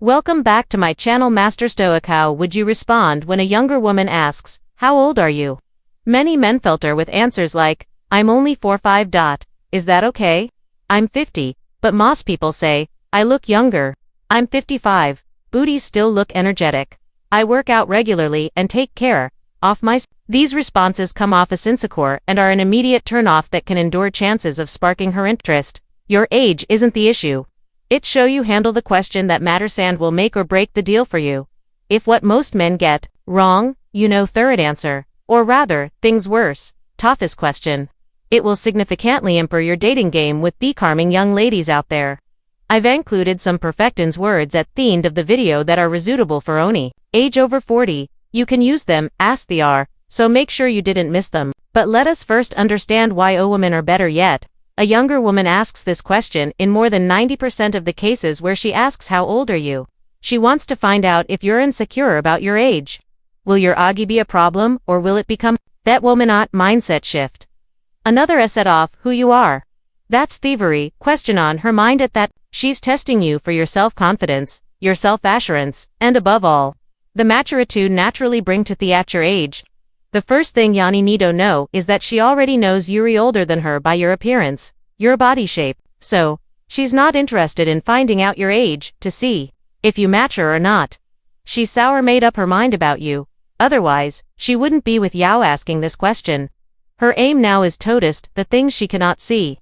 Welcome back to my channel Master Stoic. How would you respond when a younger woman asks, "How old are you?" Many men filter with answers like, "I'm only 45. Is that okay? I'm 50, but most people say, I look younger. I'm 55, booties still look energetic. I work out regularly and take care of my." These responses come off as insecure and are an immediate turn-off that can endure chances of sparking her interest. Your age isn't the issue. It show you handle the question that matters and will make or break the deal for you. If what most men get wrong, third answer, or rather, things worse, toughest question. It will significantly improve your dating game with the charming young ladies out there. I've included some perfectins words at the end of the video that are resuitable for only age over 40. You can use them as they are, so make sure you didn't miss them. But let us first understand why a woman, or better yet, a younger woman asks this question in more than 90% of the cases where she asks, "How old are you?" She wants to find out if you're insecure about your age. Will your age be a problem, or will it become that woman not mindset shift? Another set off who you are. That's thievery question on her mind at that. She's testing you for your self-confidence, your self-assurance, and above all, the maturitude naturally bring to the at your age. The first thing Yanni need to know is that she already knows you're older than her by your appearance, your body shape, so she's not interested in finding out your age to see if you match her or not. She's sour made up her mind about you, otherwise, she wouldn't be with you asking this question. Her aim now is to test the things she cannot see.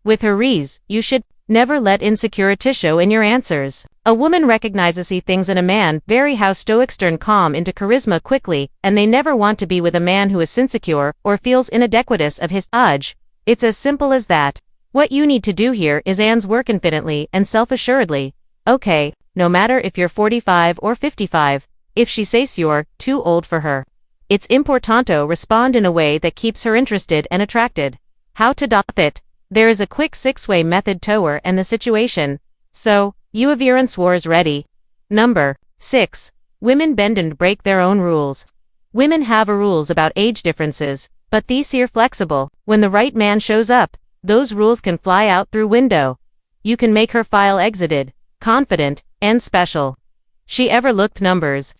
With her reas, you should never let insecurity show in your answers. A woman recognizes things in a man very how Stoics turn calm into charisma quickly, and they never want to be with a man who is insecure or feels inadequate of his age. It's as simple as that. What you need to do here is work confidently and self-assuredly. Okay, no matter if you're 45 or 55, if she says you're too old for her, it's importante respond in a way that keeps her interested and attracted. How to do it? There is a quick 6-way method to her and the situation. So, you have your answers ready. Number 6. Women bend and break their own rules. Women have rules about age differences, but these are flexible. When the right man shows up, those rules can fly out through window. You can make her file exited, confident, and special. She ever looked numbers.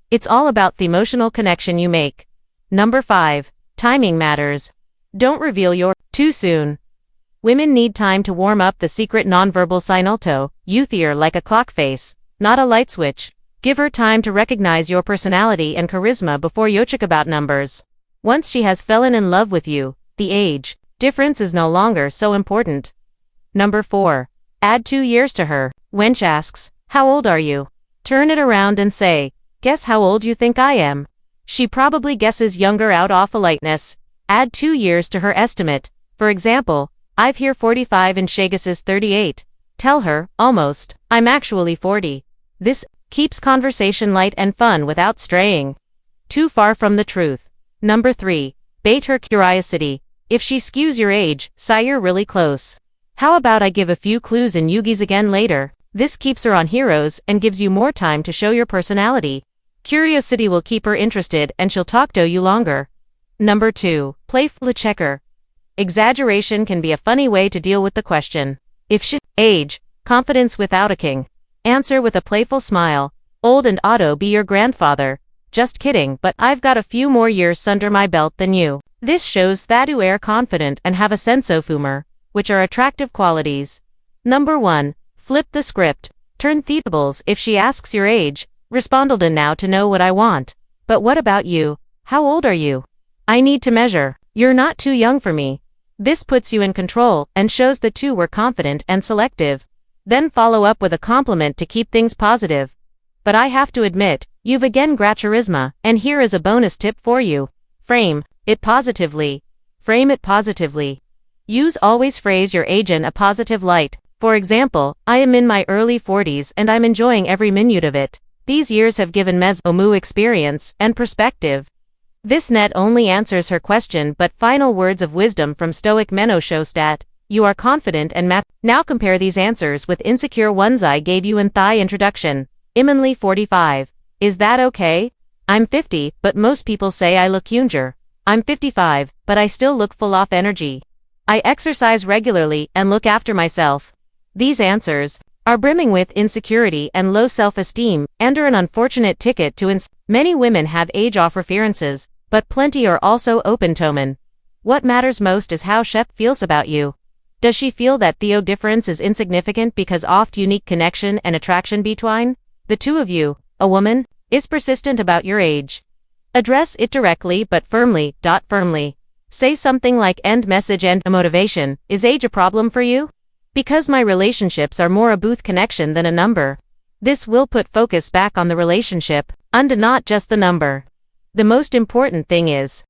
It's all about the emotional connection you make. Number 5. Timing matters. Don't reveal your too soon. Women need time to warm up the secret nonverbal signalto, youthier like a clock face, not a light switch. Give her time to recognize your personality and charisma before you check about numbers. Once she has fallen in love with you, the age difference is no longer so important. Number 4. Add 2 years to her. When she asks, "How old are you?" Turn it around and say, "Guess how old you think I am?" She probably guesses younger out of politeness. Add 2 years to her estimate. For example, I've here 45 and she guesses 38. Tell her, almost, I'm actually 40. This keeps conversation light and fun without straying too far from the truth. Number 3. Bait her curiosity. If she skews your age, say you're really close. How about I give a few clues and you guess again later? This keeps her on heroes and gives you more time to show your personality. Curiosity will keep her interested and she'll talk to you longer. Number 2. Playful checker. Exaggeration can be a funny way to deal with the question. If she age, confidence without a king. Answer with a playful smile. Old and auto be your grandfather. Just kidding, but I've got a few more years under my belt than you. This shows that you are confident and have a sense of humor, which are attractive qualities. Number 1. Flip the script. Turn tables. If she asks your age, respond now to know what I want. But what about you? How old are you? I need to measure. You're not too young for me. This puts you in control and shows the two were confident and selective. Then follow up with a compliment to keep things positive. But I have to admit, you've again got charisma, and here is a bonus tip for you. Frame it positively. Frame it positively. Use always phrase your age in a positive light. For example, I am in my early 40s and I'm enjoying every minute of it. These years have given me experience and perspective. This net only answers her question, but final words of wisdom from Stoic Meno shows that you are confident and Now compare these answers with insecure ones I gave you in the introduction. Imminently 45. Is that okay? I'm 50, but most people say I look younger. I'm 55, but I still look full of energy. I exercise regularly and look after myself. These answers are brimming with insecurity and low self-esteem, and are an unfortunate ticket to Many women have age-off references, but plenty are also open tomen. What matters most is how Shep feels about you. Does she feel that Theo difference is insignificant because oft unique connection and attraction between the two of you, a woman, is persistent about your age? Address it directly but firmly. Firmly. Say something like end message and motivation. Is age a problem for you? Because my relationships are more a booth connection than a number. This will put focus back on the relationship, and not just the number. The most important thing is,